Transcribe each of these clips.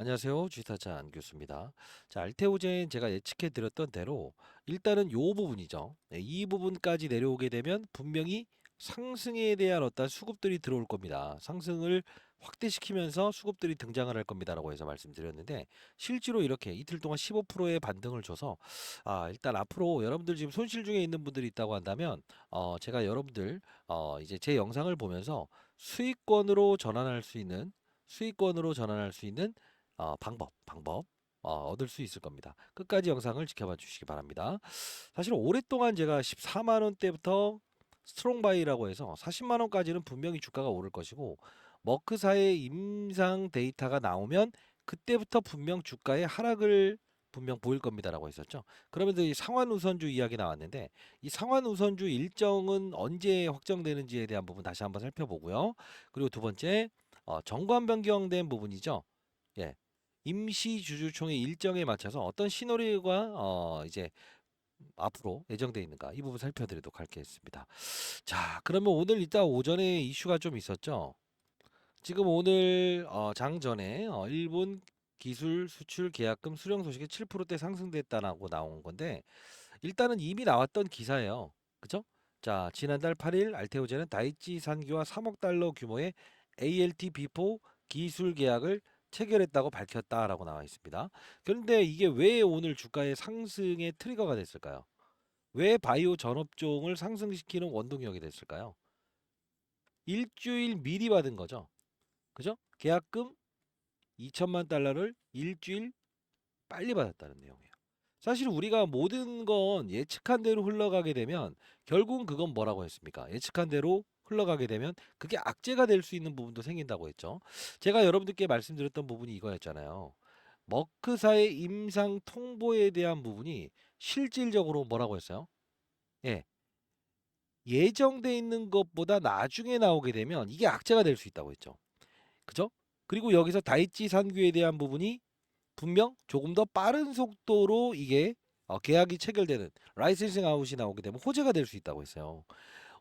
안녕하세요. 주식타자 안 교수입니다. 자, 알테오젠 제가 예측해 드렸던 대로 일단은 요 부분이죠. 네, 이 부분까지 내려오게 되면 분명히 상승에 대한 어떤 수급들이 들어올 겁니다. 상승을 확대시키면서 수급들이 등장을 할 겁니다라고 해서 말씀드렸는데 실제로 이렇게 이틀 동안 15%의 반등을 줘서 일단 앞으로 여러분들 지금 손실 중에 있는 분들이 있다고 한다면 제가 여러분들 이제 제 영상을 보면서 수익권으로 전환할 수 있는 방법 얻을 수 있을 겁니다. 끝까지 영상을 지켜봐 주시기 바랍니다. 사실 오랫동안 제가 14만 원대부터 스트롱 바이라고 해서 40만 원까지는 분명히 주가가 오를 것이고 머크사의 임상 데이터가 나오면 그때부터 분명 주가의 하락을 분명 보일 겁니다라고 했었죠. 그러면서 이 상환 우선주 이야기 나왔는데 이 상환 우선주 일정은 언제 확정되는지에 대한 부분 다시 한번 살펴보고요. 그리고 두 번째 정관 변경된 부분이죠. 예. 임시 주주총회 일정에 맞춰서 어떤 시너리오가 이제 앞으로 예정되어 있는가 이 부분 살펴드리도록 하겠습니다. 자, 그러면 오늘 이따 오전에 이슈가 좀 있었죠. 지금 오늘 장 전에 일본 기술 수출 계약금 수령 소식이 7%대 상승됐다라고 나온 건데 일단은 이미 나왔던 기사예요. 그죠? 자, 지난달 8일 알테오젠은 다이치 산기와 3억 달러 규모의 ALT B4 기술 계약을 체결했다고 밝혔다라고 나와 있습니다. 그런데 이게 왜 오늘 주가의 상승의 트리거가 됐을까요? 왜 바이오 전업종을 상승시키는 원동력이 됐을까요? 일주일 미리 받은 거죠. 그죠? 계약금 2천만 달러를 일주일 빨리 받았다는 내용이에요. 사실 우리가 모든 건 예측한 대로 흘러가게 되면 결국은 그건 뭐라고 했습니까? 예측한 대로 흘러가게 되면 그게 악재가 될 수 있는 부분도 생긴다고 했죠. 제가 여러분들께 말씀드렸던 부분이 이거였잖아요. 머크사의 임상 통보에 대한 부분이 실질적으로 뭐라고 했어요? 예, 예정돼 있는 것보다 나중에 나오게 되면 이게 악재가 될 수 있다고 했죠. 그죠? 그리고 여기서 다이치 산규에 대한 부분이 분명 조금 더 빠른 속도로 이게 계약이 체결되는 라이센싱 아웃이 나오게 되면 호재가 될 수 있다고 했어요.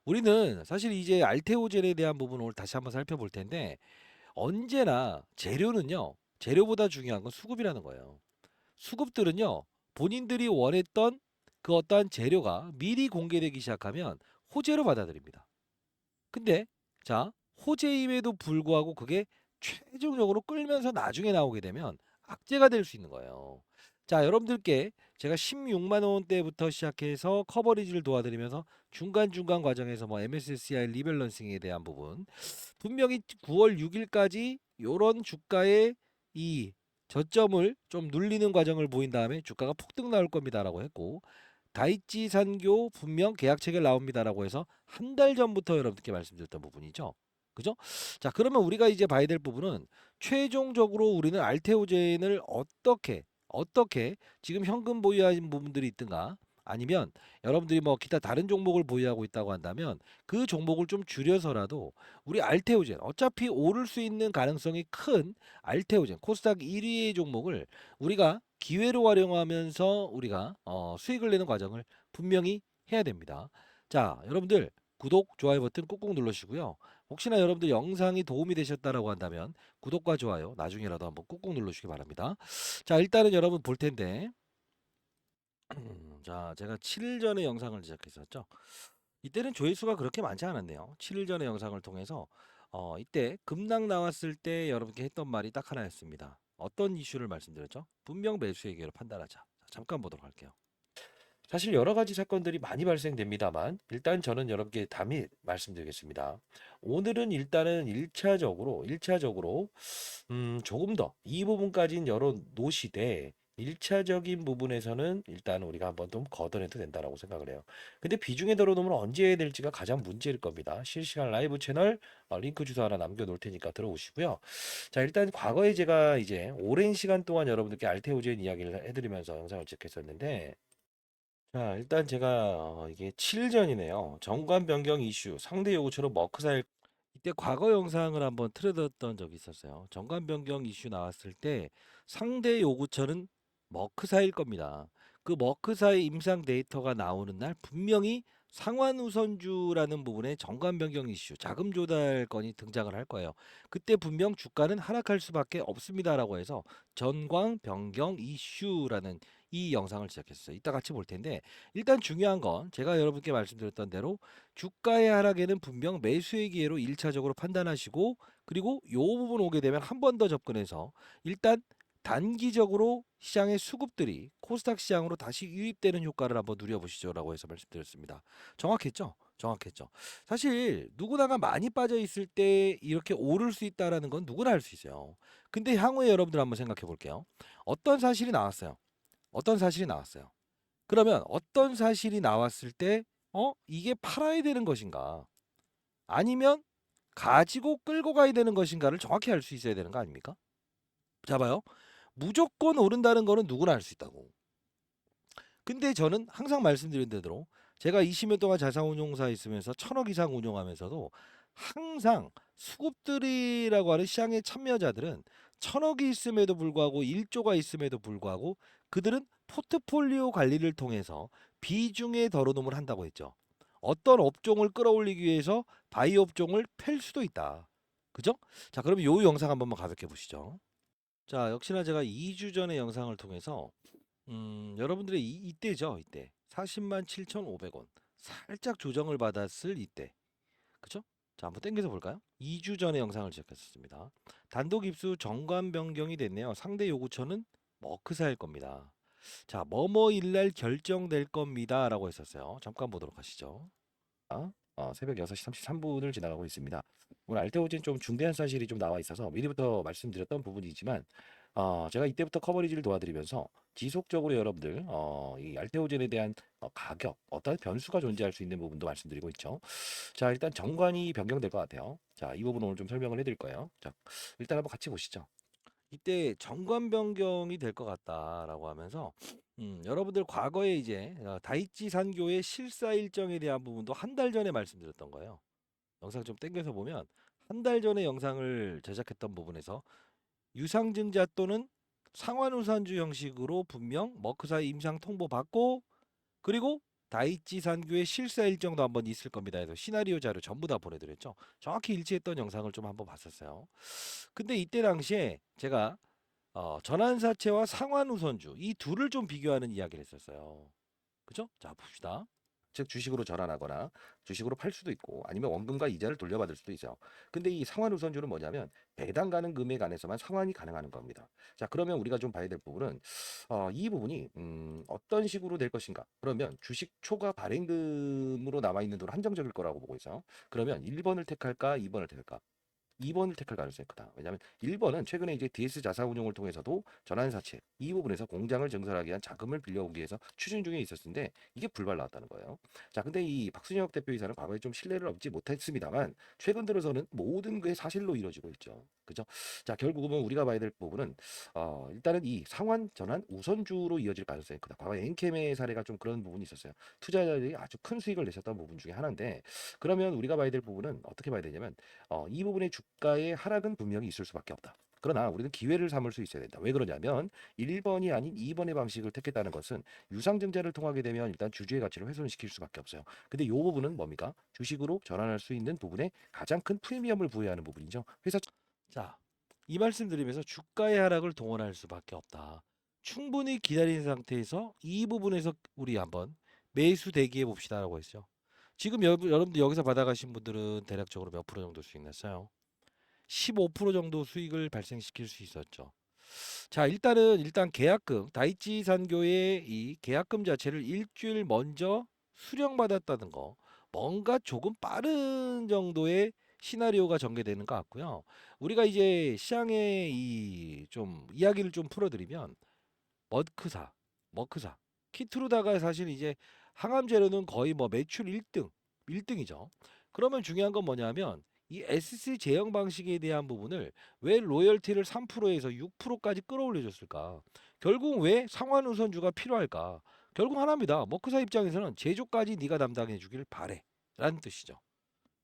우리는 사실 이제 알테오젠에 대한 부분을 오늘 다시 한번 살펴볼 텐데 언제나 재료는요. 재료보다 중요한 건 수급이라는 거예요. 수급들은요. 본인들이 원했던 그 어떠한 재료가 미리 공개되기 시작하면 호재로 받아들입니다. 근데 자, 호재임에도 불구하고 그게 최종적으로 끌면서 나중에 나오게 되면 악재가 될 수 있는 거예요. 자, 여러분들께 제가 16만 원대부터 시작해서 커버리지를 도와드리면서 중간중간 과정에서 뭐 MSCI 리밸런싱에 대한 부분 분명히 9월 6일까지 요런 주가의 이 저점을 좀 눌리는 과정을 보인 다음에 주가가 폭등 나올 겁니다라고 했고 다이치 산교 분명 계약 체결 나옵니다라고 해서 한 달 전부터 여러분들께 말씀드렸던 부분이죠. 그죠? 자, 그러면 우리가 이제 봐야 될 부분은 최종적으로 우리는 알테오젠을 어떻게 지금 현금 보유하는 부분들이 있든가 아니면 여러분들이 뭐 기타 다른 종목을 보유하고 있다고 한다면 그 종목을 좀 줄여서라도 우리 알테오젠 어차피 오를 수 있는 가능성이 큰 알테오젠 코스닥 1위의 종목을 우리가 기회로 활용하면서 우리가 수익을 내는 과정을 분명히 해야 됩니다. 자, 여러분들 구독, 좋아요 버튼 꾹꾹 눌러주시고요. 혹시나 여러분들 영상이 도움이 되셨다라고 한다면 구독과 좋아요 나중에라도 한번 꾹꾹 눌러주시기 바랍니다. 자, 일단은 여러분 볼 텐데 자, 제가 7일 전에 영상을 제작했었죠. 이때는 조회수가 그렇게 많지 않았네요. 7일 전에 영상을 통해서 이때 급락 나왔을 때 여러분께 했던 말이 딱 하나였습니다. 어떤 이슈를 말씀드렸죠? 분명 매수의 기회로 판단하자. 자, 잠깐 보도록 할게요. 사실 여러 가지 사건들이 많이 발생됩니다만 일단 저는 여러분께 담이 말씀드리겠습니다. 오늘은 일단은 1차적으로 조금 더 이 부분까지는 열어 놓으시되 1차적인 부분에서는 일단 우리가 한번 좀 걷어내도 된다라고 생각을 해요. 근데 비중에 들어놓으면 언제 해야 될지가 가장 문제일 겁니다. 실시간 라이브 채널 링크 주소 하나 남겨 놓을 테니까 들어오시고요. 자, 일단 과거에 제가 이제 오랜 시간 동안 여러분들께 알테오젠 이야기를 해드리면서 영상을 찍혔었는데 자, 일단 제가 이게 7일 전이네요. 정관 변경 이슈 상대 요구처럼 머크사일 이때 과거 영상을 한번 틀어드렸던 적이 있었어요. 정관 변경 이슈 나왔을 때 상대 요구처는 머크사일 겁니다. 그 머크사의 임상 데이터가 나오는 날 분명히 상환 우선주라는 부분에 정관 변경 이슈, 자금 조달 건이 등장을 할 거예요. 그때 분명 주가는 하락할 수밖에 없습니다라고 해서 전광 변경 이슈라는 이 영상을 제작했어요. 이따 같이 볼 텐데 일단 중요한 건 제가 여러분께 말씀드렸던 대로 주가의 하락에는 분명 매수의 기회로 1차적으로 판단하시고 그리고 요 부분 오게 되면 한 번 더 접근해서 일단 단기적으로 시장의 수급들이 코스닥 시장으로 다시 유입되는 효과를 한번 누려보시죠라고 해서 말씀드렸습니다. 정확했죠? 정확했죠. 사실 누구나가 많이 빠져 있을 때 이렇게 오를 수 있다라는 건 누구나 알 수 있어요. 근데 향후에 여러분들 한번 생각해 볼게요. 어떤 사실이 나왔어요. 어떤 사실이 나왔어요. 그러면 어떤 사실이 나왔을 때 이게 팔아야 되는 것인가? 아니면 가지고 끌고 가야 되는 것인가를 정확히 알 수 있어야 되는 거 아닙니까? 자 봐요. 무조건 오른다는 거는 누구나 알 수 있다고. 근데 저는 항상 말씀드린 대로 제가 20년 동안 자산운용사에 있으면서 1000억 이상 운용하면서도 항상 수급들이라고 하는 시장의 참여자들은 1000억이 있음에도 불구하고 1조가 있음에도 불구하고 그들은 포트폴리오 관리를 통해서 비중에 덜어놓음을 한다고 했죠. 어떤 업종을 끌어올리기 위해서 바이오 업종을 팰 수도 있다. 그죠? 자, 그럼 요 영상 한번만 가볍게 보시죠. 자, 역시나 제가 2주 전의 영상을 통해서 여러분들의 이때죠, 이때. 40만 7,500원. 살짝 조정을 받았을 이때. 그쵸? 자, 한번 땡겨서 볼까요? 2주 전에 영상을 제작했었습니다. 단독 입수 정관 변경이 됐네요. 상대 요구처는 머크사일 겁니다. 자, 뭐뭐일 날 결정될 겁니다라고 했었어요. 잠깐 보도록 하시죠. 새벽 6시 33분을 지나가고 있습니다. 오늘 알테오젠 좀 중대한 사실이 좀 나와 있어서 미리부터 말씀드렸던 부분이지만 제가 이때부터 커버리지를 도와드리면서 지속적으로 여러분들 이 알테오젠에 대한 가격, 어떤 변수가 존재할 수 있는 부분도 말씀드리고 있죠. 자, 일단 정관이 변경될 것 같아요. 자, 이 부분 오늘 좀 설명을 해드릴 거예요. 자, 일단 한번 같이 보시죠. 이때 정관 변경이 될 것 같다라고 하면서 여러분들 과거에 이제 다이치 산교의 실사 일정에 대한 부분도 한 달 전에 말씀드렸던 거예요. 영상 좀 땡겨서 보면 한 달 전에 영상을 제작했던 부분에서 유상증자 또는 상환우산주 형식으로 분명 머크사의 임상 통보 받고 그리고 다이치 산교의 실사 일정도 한번 있을 겁니다. 해서 시나리오 자료 전부 다 보내드렸죠. 정확히 일치했던 영상을 좀 한번 봤었어요. 근데 이때 당시에 제가 전환사채와 상환우선주 이 둘을 좀 비교하는 이야기를 했었어요. 그죠? 자, 봅시다. 즉 주식으로 전환하거나 주식으로 팔 수도 있고 아니면 원금과 이자를 돌려받을 수도 있어요. 근데 이 상환 우선주는 뭐냐면 배당 가능 금액 안에서만 상환이 가능한 겁니다. 자, 그러면 우리가 좀 봐야 될 부분은 이 부분이 어떤 식으로 될 것인가? 그러면 주식 초과 발행금으로 남아 있는 돈은 한정적일 거라고 보고 있어요. 그러면 1번을 택할까, 2번을 택할까? 2번을 택할 가능성이 크다. 왜냐하면 1번은 최근에 이제 DS 자사운용을 통해서도 전환사채 이 부분에서 공장을 증설하기 위한 자금을 빌려오기 위해서 추진 중에 있었는데 이게 불발 나왔다는 거예요. 자, 근데 이 박순혁 대표이사는 과거에 좀 신뢰를 얻지 못했습니다만 최근 들어서는 모든 게 사실로 이루어지고 있죠. 그죠? 자, 결국은 우리가 봐야 될 부분은 일단은 이 상환 전환 우선주로 이어질 가능성이 크다. 과거에 엔캠의 사례가 좀 그런 부분이 있었어요. 투자자들이 아주 큰 수익을 내셨던 부분 중에 하나인데 그러면 우리가 봐야 될 부분은 어떻게 봐야 되냐면 이 부분의 주가의 하락은 분명히 있을 수밖에 없다. 그러나 우리는 기회를 삼을 수 있어야 된다. 왜 그러냐면 1번이 아닌 2번의 방식을 택했다는 것은 유상증자를 통하게 되면 일단 주주의 가치를 훼손시킬 수밖에 없어요. 근데 이 부분은 뭡니까? 주식으로 전환할 수 있는 부분에 가장 큰 프리미엄을 부여하는 부분이죠. 자, 이 말씀 드리면서 주가의 하락을 동원할 수밖에 없다. 충분히 기다린 상태에서 이 부분에서 우리 한번 매수 대기해 봅시다라고 했죠. 지금 여러분들 여기서 받아가신 분들은 대략적으로 몇 프로 정도 수익 냈어요? 15% 정도 수익을 발생시킬 수 있었죠. 자, 일단 계약금, 다이치 산교의 이 계약금 자체를 일주일 먼저 수령받았다는 거, 뭔가 조금 빠른 정도의 시나리오가 전개되는 것 같고요. 우리가 이제 시장의 이 좀 이야기를 좀 풀어드리면 머크사, 머크사, 키트루다가 사실 이제 항암 재료는 거의 뭐 매출 1등, 1등이죠. 그러면 중요한 건 뭐냐면 이 SC 제형 방식에 대한 부분을 왜 로열티를 3%에서 6%까지 끌어올려 줬을까? 결국 왜 상환 우선주가 필요할까? 결국 하나입니다. 머크사 입장에서는 제조까지 네가 담당해 주길 바래. 라는 뜻이죠.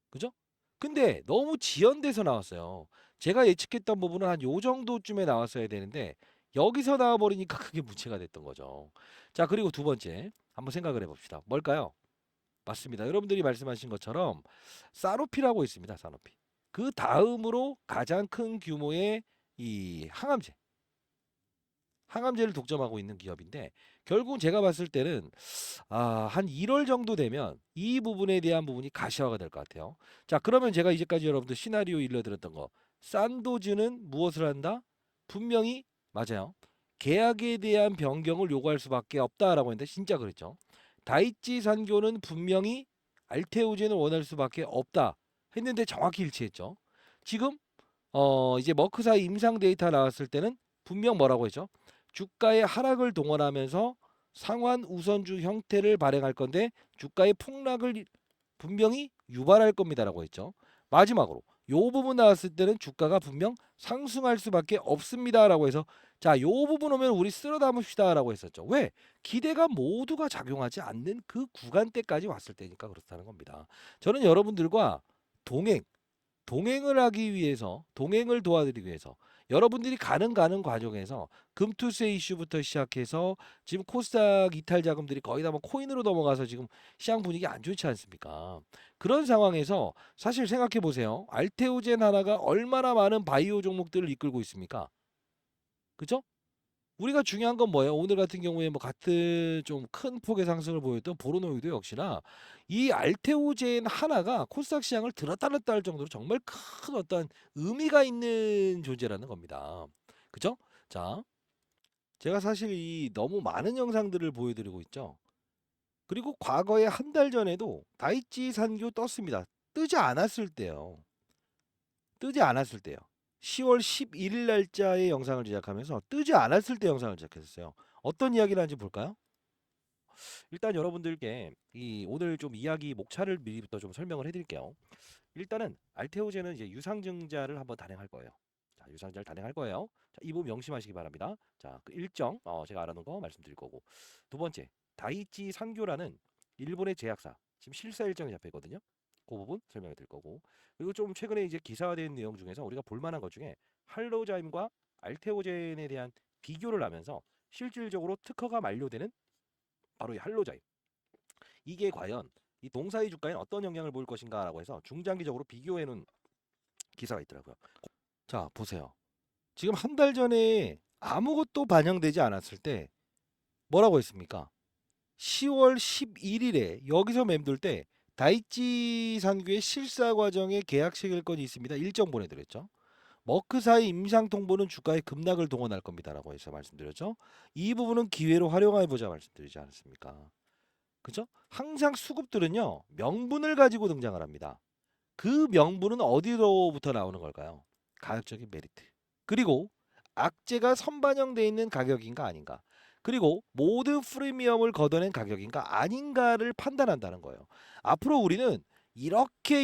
그죠? 근데 너무 지연돼서 나왔어요. 제가 예측했던 부분은 한 요 정도쯤에 나왔어야 되는데 여기서 나와 버리니까 그게 문제가 됐던 거죠. 자, 그리고 두 번째 한번 생각을 해 봅시다. 뭘까요? 맞습니다. 여러분들이 말씀하신 것처럼 사노피라고 있습니다. 사노피. 그 다음으로 가장 큰 규모의 이 항암제를 독점하고 있는 기업인데 결국 제가 봤을 때는 한 1월 정도 되면 이 부분에 대한 부분이 가시화가 될 것 같아요. 자, 그러면 제가 이제까지 여러분들 시나리오 일러드렸던 거 산도즈는 무엇을 한다? 분명히 맞아요. 계약에 대한 변경을 요구할 수밖에 없다라고 했는데 진짜 그랬죠. 다이치 산교는 분명히 알테오젠을 원할 수밖에 없다 했는데 정확히 일치했죠. 지금 이제 머크사이 임상 데이터 나왔을 때는 분명 뭐라고 했죠? 주가의 하락을 동원하면서 상환 우선주 형태를 발행할 건데 주가의 폭락을 분명히 유발할 겁니다라고 했죠. 마지막으로 요 부분 나왔을 때는 주가가 분명 상승할 수밖에 없습니다라고 해서 자, 요 부분 오면 우리 쓸어 담읍시다라고 했었죠. 왜? 기대가 모두가 작용하지 않는 그 구간대까지 왔을 때니까 그렇다는 겁니다. 저는 여러분들과 동행 동행을 하기 위해서 동행을 도와드리기 위해서 여러분들이 가는 과정에서 금투세 이슈부터 시작해서 지금 코스닥 이탈 자금들이 거의 다 뭐 코인으로 넘어가서 지금 시장 분위기 안 좋지 않습니까? 그런 상황에서 사실 생각해 보세요. 알테오젠 하나가 얼마나 많은 바이오 종목들을 이끌고 있습니까? 그죠? 우리가 중요한 건 뭐예요? 오늘 같은 경우에 뭐 같은 좀 큰 폭의 상승을 보였던 보로노이도 역시나 이 알테오젠 하나가 코스닥 시장을 들었다 놨다 할 정도로 정말 큰 어떤 의미가 있는 존재라는 겁니다. 그죠? 자, 제가 사실 이 너무 많은 영상들을 보여드리고 있죠. 그리고 과거에 한 달 전에도 다이치 산교 떴습니다. 뜨지 않았을 때요. 뜨지 않았을 때요. 10월 11일 날짜의 영상을 제작하면서 뜨지 않았을 때 영상을 제작했어요. 어떤 이야기를 하는지 볼까요? 일단 여러분들께 이 오늘 좀 이야기 목차를 미리부터 좀 설명을 해드릴게요. 일단은 알테오제는 이제 유상증자를 한번 단행할 거예요. 자, 유상증자를 단행할 거예요. 자, 이 부분 명심하시기 바랍니다. 자, 그 일정 제가 알아놓은 거 말씀드릴 거고. 두 번째, 다이치 산교라는 일본의 제약사 지금 실사 일정이 잡혀 있거든요. 그 부분 설명해 드릴 거고. 그리고 좀 최근에 이제 기사화된 내용 중에서 우리가 볼 만한 것 중에 할로자임과 알테오젠에 대한 비교를 하면서 실질적으로 특허가 만료되는 바로 이 할로자임. 이게 과연 이 동사의 주가에 어떤 영향을 볼 것인가라고 해서 중장기적으로 비교해 놓은 기사가 있더라고요. 자, 보세요. 지금 한 달 전에 아무것도 반영되지 않았을 때 뭐라고 했습니까? 10월 11일에 여기서 맴돌 때 다이치 산교의 실사 과정에 계약 체결권이 있습니다. 일정 보내드렸죠. 머크사의 임상 통보는 주가의 급락을 동원할 겁니다라고 해서 말씀드렸죠. 이 부분은 기회로 활용해 보자 말씀드리지 않았습니까? 그죠? 항상 수급들은요, 명분을 가지고 등장을 합니다. 그 명분은 어디로부터 나오는 걸까요? 가격적인 메리트. 그리고 악재가 선반영되어 있는 가격인가 아닌가. 그리고 모든 프리미엄을 걷어낸 가격인가 아닌가를 판단한다는 거예요. 앞으로 우리는 이렇게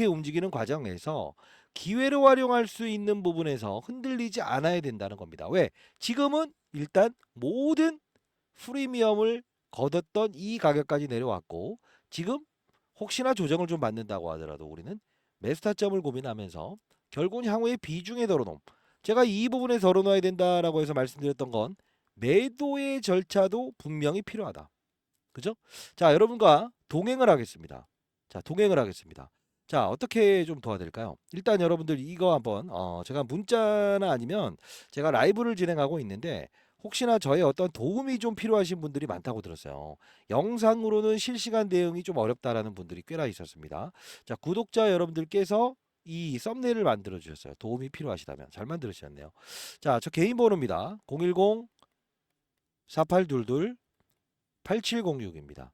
움직이는 과정에서 기회를 활용할 수 있는 부분에서 흔들리지 않아야 된다는 겁니다. 왜? 지금은 일단 모든 프리미엄을 걷었던 이 가격까지 내려왔고 지금 혹시나 조정을 좀 받는다고 하더라도 우리는 매수타점을 고민하면서 결국은 향후에 비중에 덜어놓음. 제가 이 부분에 덜어놔야 된다라고 해서 말씀드렸던 건 매도의 절차도 분명히 필요하다. 그죠? 자, 여러분과 동행을 하겠습니다. 자, 동행을 하겠습니다. 자, 어떻게 좀 도와드릴까요? 일단 여러분들 이거 한번 제가 문자나 아니면 제가 라이브를 진행하고 있는데 혹시나 저의 어떤 도움이 좀 필요하신 분들이 많다고 들었어요. 영상으로는 실시간 대응이 좀 어렵다라는 분들이 꽤나 있었습니다. 자, 구독자 여러분들께서 이 썸네일을 만들어 주셨어요. 도움이 필요하시다면 잘 만들으셨네요. 자, 저 개인 번호입니다. 010 4822 8706입니다.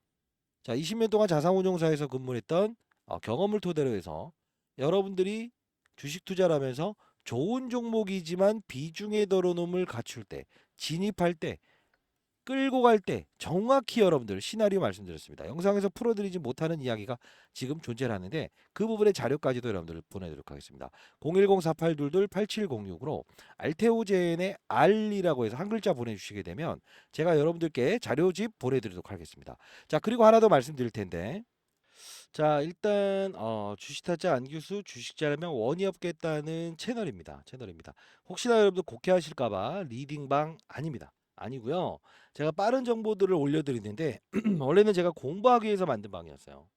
자, 20년 동안 자산운용사에서 근무했던 경험을 토대로 해서 여러분들이 주식 투자를 하면서 좋은 종목이지만 비중의 덜어놓음을 갖출 때, 진입할 때, 끌고 갈 때 정확히 여러분들 시나리오 말씀드렸습니다. 영상에서 풀어드리지 못하는 이야기가 지금 존재를 하는데 그 부분의 자료까지도 여러분들 보내드리도록 하겠습니다. 010-4822-8706으로 알테오젠의 R이라고 해서 한 글자 보내주시게 되면 제가 여러분들께 자료집 보내드리도록 하겠습니다. 자, 그리고 하나 더 말씀드릴 텐데 자, 일단 주식타짜 안규수 주식자라면 원이 없겠다는 채널입니다. 혹시나 여러분들 곡해하실까봐 리딩방 아닙니다. 아니고요. 제가 빠른 정보들을 올려드리는데 원래는 제가 공부하기 위해서 만든 방이었어요.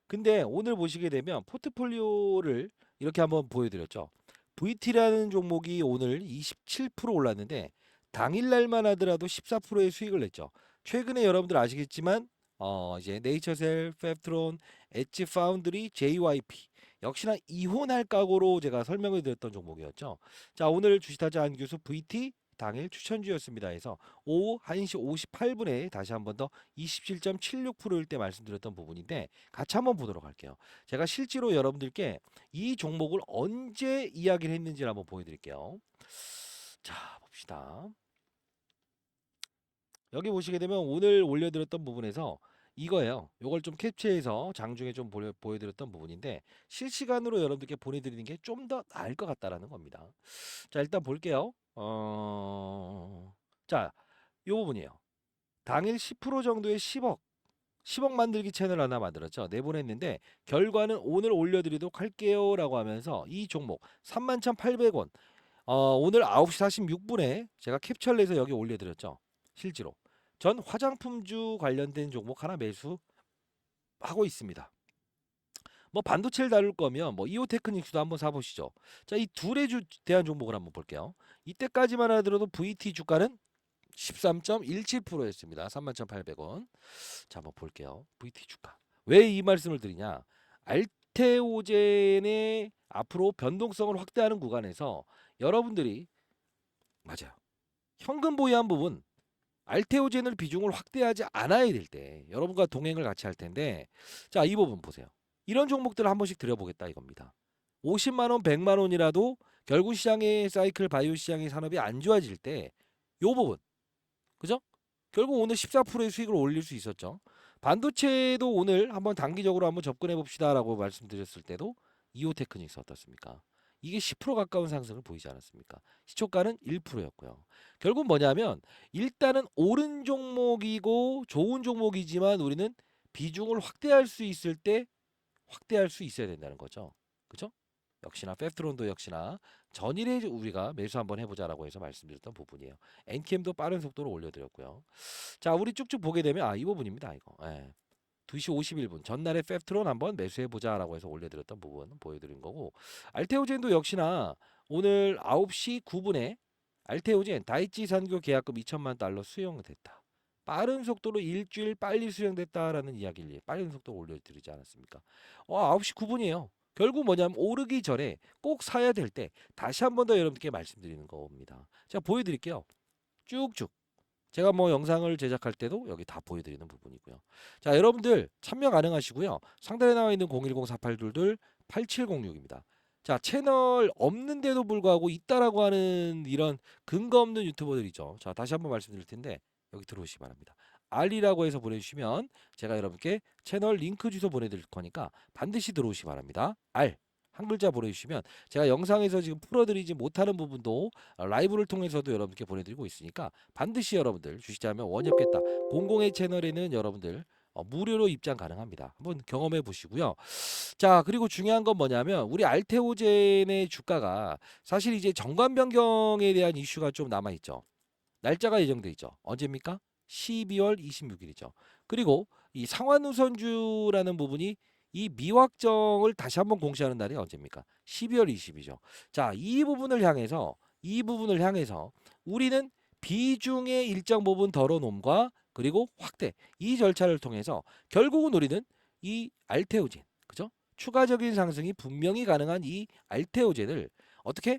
근데 오늘 보시게 되면 포트폴리오를 이렇게 한번 보여드렸죠. VT라는 종목이 오늘 27% 올랐는데 당일날만 하더라도 14%의 수익을 냈죠. 최근에 여러분들 아시겠지만 이제 네이처셀, 펩트론, 엣지 파운드리, JYP 역시나 이혼할 각오로 제가 설명을 드렸던 종목이었죠. 자, 오늘 주식타자 안규수 VT 당일 추천주였습니다. 해서 오후 1시 58분에 다시 한번 더 27.76%일 때 말씀드렸던 부분인데 같이 한번 보도록 할게요. 제가 실제로 여러분들께 이 종목을 언제 이야기를 했는지를 한번 보여드릴게요. 자, 봅시다. 여기 보시게 되면 오늘 올려드렸던 부분에서 이거예요. 이걸 좀 캡처해서 장중에 좀 보여드렸던 부분인데 실시간으로 여러분들께 보내드리는 게 좀 더 나을 것 같다라는 겁니다. 자, 일단 볼게요. 자, 이 부분이에요. 당일 10% 정도의 10억 만들기 채널 하나 만들었죠. 내보냈는데 결과는 오늘 올려드리도록 할게요 라고 하면서 이 종목 31,800원 오늘 9시 46분에 제가 캡처를 해서 여기 올려드렸죠. 실제로 전 화장품주 관련된 종목 하나 매수하고 있습니다. 뭐 반도체를 다룰 거면 뭐 이오테크닉스도 한번 사보시죠. 자, 이 둘에 대한 종목을 한번 볼게요. 이때까지만 하더라도 VT 주가는 13.17%였습니다. 31,800원. 자, 한번 볼게요. VT 주가. 왜 이 말씀을 드리냐? 알테오젠의 앞으로 변동성을 확대하는 구간에서 여러분들이 맞아요. 현금 보유한 부분 알테오젠을 비중을 확대하지 않아야 될 때 여러분과 동행을 같이 할 텐데 자, 이 부분 보세요. 이런 종목들을 한 번씩 드려보겠다 이겁니다. 50만 원, 100만 원이라도 결국 시장의 사이클 바이오 시장의 산업이 안 좋아질 때 요 부분 그죠? 결국 오늘 14%의 수익을 올릴 수 있었죠. 반도체도 오늘 한번 단기적으로 한번 접근해 봅시다라고 말씀드렸을 때도 이오테크닉스 어떻습니까? 이게 10% 가까운 상승을 보이지 않았습니까? 시초가는 1%였고요. 결국 뭐냐면 일단은 옳은 종목이고 좋은 종목이지만 우리는 비중을 확대할 수 있을 때 확대할 수 있어야 된다는 거죠. 그죠? 역시나 펩트론도 역시나 전일에 우리가 매수 한번 해보자라고 해서 말씀드렸던 부분이에요. 엔캠도 빠른 속도로 올려드렸고요. 자, 우리 쭉쭉 보게 되면 이 부분입니다. 이거. 예. 2시 51분 전날에 펩트론 한번 매수해보자라고 해서 올려드렸던 부분 보여드린 거고 알테오젠도 역시나 오늘 9시 9분에 알테오젠 다이치 산교 계약금 2천만 달러 수용됐다. 빠른 속도로 일주일 빨리 수용됐다라는 이야기를 빠른 속도로 올려드리지 않았습니까? 9시 9분이에요. 결국 뭐냐면 오르기 전에 꼭 사야 될 때 다시 한번 더 여러분께 말씀드리는 겁니다. 제가 보여드릴게요. 쭉쭉. 제가 뭐 영상을 제작할 때도 여기 다 보여드리는 부분이고요. 자, 여러분들 참여 가능하시고요. 상단에 나와 있는 010-4822-8706입니다. 자, 채널 없는데도 불구하고 있다라고 하는 이런 근거 없는 유튜버들이죠. 자, 다시 한번 말씀드릴 텐데 여기 들어오시기 바랍니다. 알리라고 해서 보내주시면 제가 여러분께 채널 링크 주소 보내드릴 거니까 반드시 들어오시기 바랍니다. 알. 한 글자 보내주시면 제가 영상에서 지금 풀어드리지 못하는 부분도 라이브를 통해서도 여러분께 보내드리고 있으니까 반드시 여러분들 주식자면 원엽겠다 공공의 채널에는 여러분들 무료로 입장 가능합니다. 한번 경험해 보시고요. 자, 그리고 중요한 건 뭐냐면 우리 알테오젠의 주가가 사실 이제 정관 변경에 대한 이슈가 좀 남아 있죠. 날짜가 예정돼 있죠. 언제입니까? 12월 26일이죠. 그리고 이 상환우선주라는 부분이 이 미확정을 다시 한번 공시하는 날이 언제입니까? 12월 20이죠. 자, 이 부분을 향해서 우리는 비중의 일정 부분 덜어놓음과 그리고 확대 이 절차를 통해서 결국은 우리는 이 알테오젠 그죠? 추가적인 상승이 분명히 가능한 이 알테오젠을 어떻게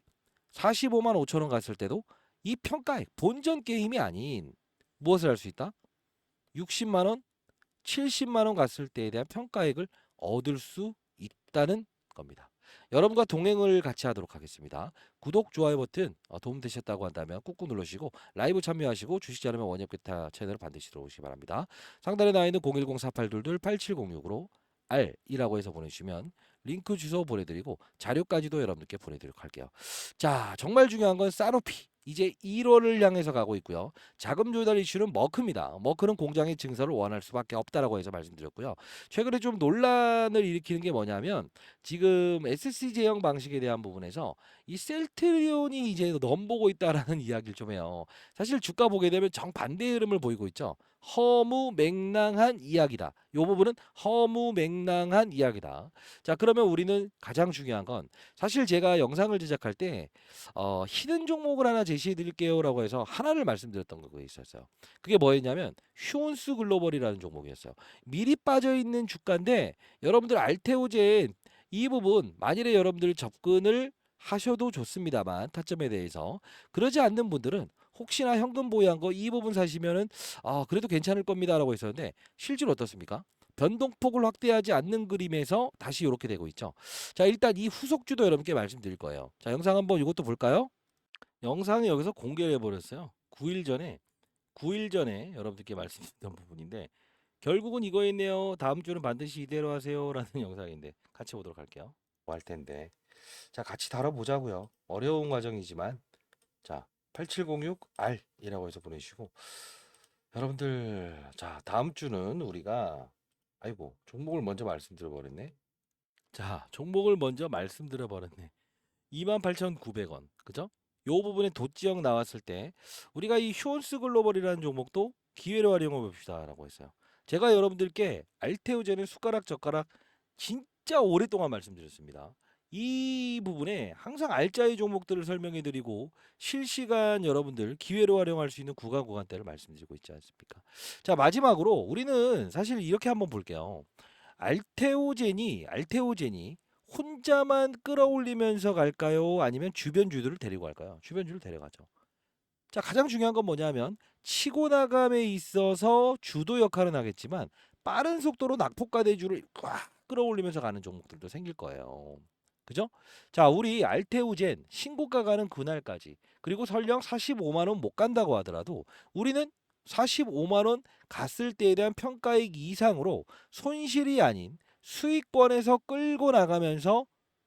45만 5천 원 갔을 때도 이 평가액 본전 게임이 아닌 무엇을 할 수 있다? 60만 원, 70만 원 갔을 때에 대한 평가액을 얻을 수 있다는 겁니다. 여러분과 동행을 같이 하도록 하겠습니다. 구독, 좋아요 버튼 도움되셨다고 한다면 꾹꾹 눌러주시고 라이브 참여하시고 주식지 않으면 원협기타 채널 반드시 들어오시기 바랍니다. 상단에 나와 있는 010-4822-8706으로 R이라고 해서 보내주시면 링크 주소 보내드리고 자료까지도 여러분들께 보내드리도록 할게요. 자, 정말 중요한 건 사노피. 이제 1월을 향해서 가고 있고요. 자금 조달 이슈는 머크입니다. 머크는 공장의 증설을 원할 수밖에 없다라고 해서 말씀드렸고요. 최근에 좀 논란을 일으키는 게 뭐냐면 지금 SC 제형 방식에 대한 부분에서 이 셀트리온이 이제 넘보고 있다라는 이야기를 좀 해요. 사실 주가 보게 되면 정반대의 흐름을 보이고 있죠. 허무맹랑한 이야기다. 요 부분은 허무맹랑한 이야기다. 자, 그러면 우리는 가장 중요한 건 사실 제가 영상을 제작할 때 히든 종목을 하나 제시해 드릴게요라고 해서 하나를 말씀드렸던 거 있었어요. 그게 뭐였냐면 휴온스 글로벌이라는 종목이었어요. 미리 빠져 있는 주가인데 여러분들 알테오젠 이 부분 만일에 여러분들 접근을 하셔도 좋습니다만 타점에 대해서 그러지 않는 분들은 혹시나 현금 보유한 거 이 부분 사시면은 그래도 괜찮을 겁니다라고 했었는데 실제로 어떻습니까? 변동폭을 확대하지 않는 그림에서 다시 이렇게 되고 있죠. 자, 일단 이 후속주도 여러분께 말씀드릴 거예요. 자, 영상 한번 이것도 볼까요? 영상이 여기서 공개를 해버렸어요. 9일 전에 여러분들께 말씀드렸던 부분인데 결국은 이거였네요. 다음 주는 반드시 이대로 하세요라는 영상인데 같이 보도록 할게요. 뭐 할 텐데. 자, 같이 다뤄보자고요. 어려운 과정이지만 자, 8706R이라고 해서 보내주시고 여러분들 자, 다음 주는 우리가 아이고, 종목을 먼저 말씀드려 버렸네. 자, 종목을 먼저 말씀드려 버렸네. 28,900원. 그죠? 요 부분에 도지역 나왔을 때 우리가 이 휴온스 글로벌이라는 종목도 기회로 활용해 봅시다라고 했어요. 제가 여러분들께 알테오제는 숟가락 젓가락 진짜 오랫동안 말씀드렸습니다. 이 부분에 항상 알짜의 종목들을 설명해 드리고 실시간 여러분들 기회로 활용할 수 있는 구간대를 말씀드리고 있지 않습니까? 자, 마지막으로 우리는 사실 이렇게 한번 볼게요. 알테오젠이 혼자만 끌어올리면서 갈까요? 아니면 주변주들을 데리고 갈까요? 주변주를 데려가죠. 자, 가장 중요한 건 뭐냐면 치고 나감에 있어서 주도 역할은 하겠지만 빠른 속도로 낙폭과대주를 꽉 끌어올리면서 가는 종목들도 생길 거예요. 그죠? 자, 우리 알테오젠 신고가 가는 그날까지 그리고 설령 45만 원 못 간다고 하더라도 우리는 45만 원 갔을 때에 대한 평가액 이상으로 손실이 아닌 수익권에서 끌고 나가면서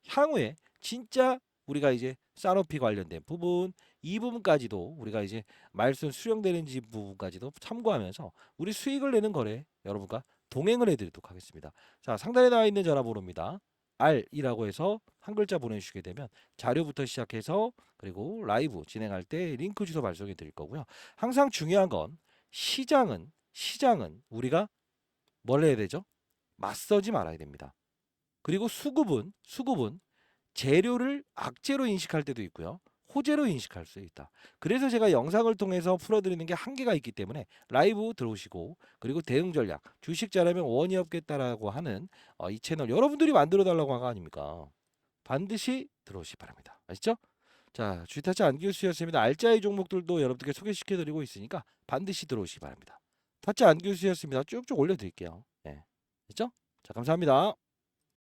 향후에 진짜 우리가 이제 산업피 관련된 부분 이 부분까지도 우리가 이제 말순 수령되는지 부분까지도 참고하면서 우리 수익을 내는 거래 여러분과 동행을 해드리도록 하겠습니다. 자, 상단에 나와 있는 전화번호입니다. R이라고 해서 한 글자 보내주시게 되면 자료부터 시작해서 그리고 라이브 진행할 때 링크 주소 발송해 드릴 거고요. 항상 중요한 건 시장은 우리가 뭘 해야 되죠? 맞서지 말아야 됩니다. 그리고 수급은 재료를 악재로 인식할 때도 있고요. 호재로 인식할 수 있다. 그래서 제가 영상을 통해서 풀어드리는 게 한계가 있기 때문에 라이브 들어오시고 그리고 대응 전략 주식 잘하면 원이 없겠다라고 하는 이 채널 여러분들이 만들어 달라고 한 거 아닙니까? 반드시 들어오시기 바랍니다. 아시죠? 자, 주식타짜 안기수였습니다. 알짜의 종목들도 여러분들께 소개시켜 드리고 있으니까 반드시 들어오시기 바랍니다. 타짜 안기수였습니다. 쭉쭉 올려드릴게요. 네. 됐죠? 자, 감사합니다.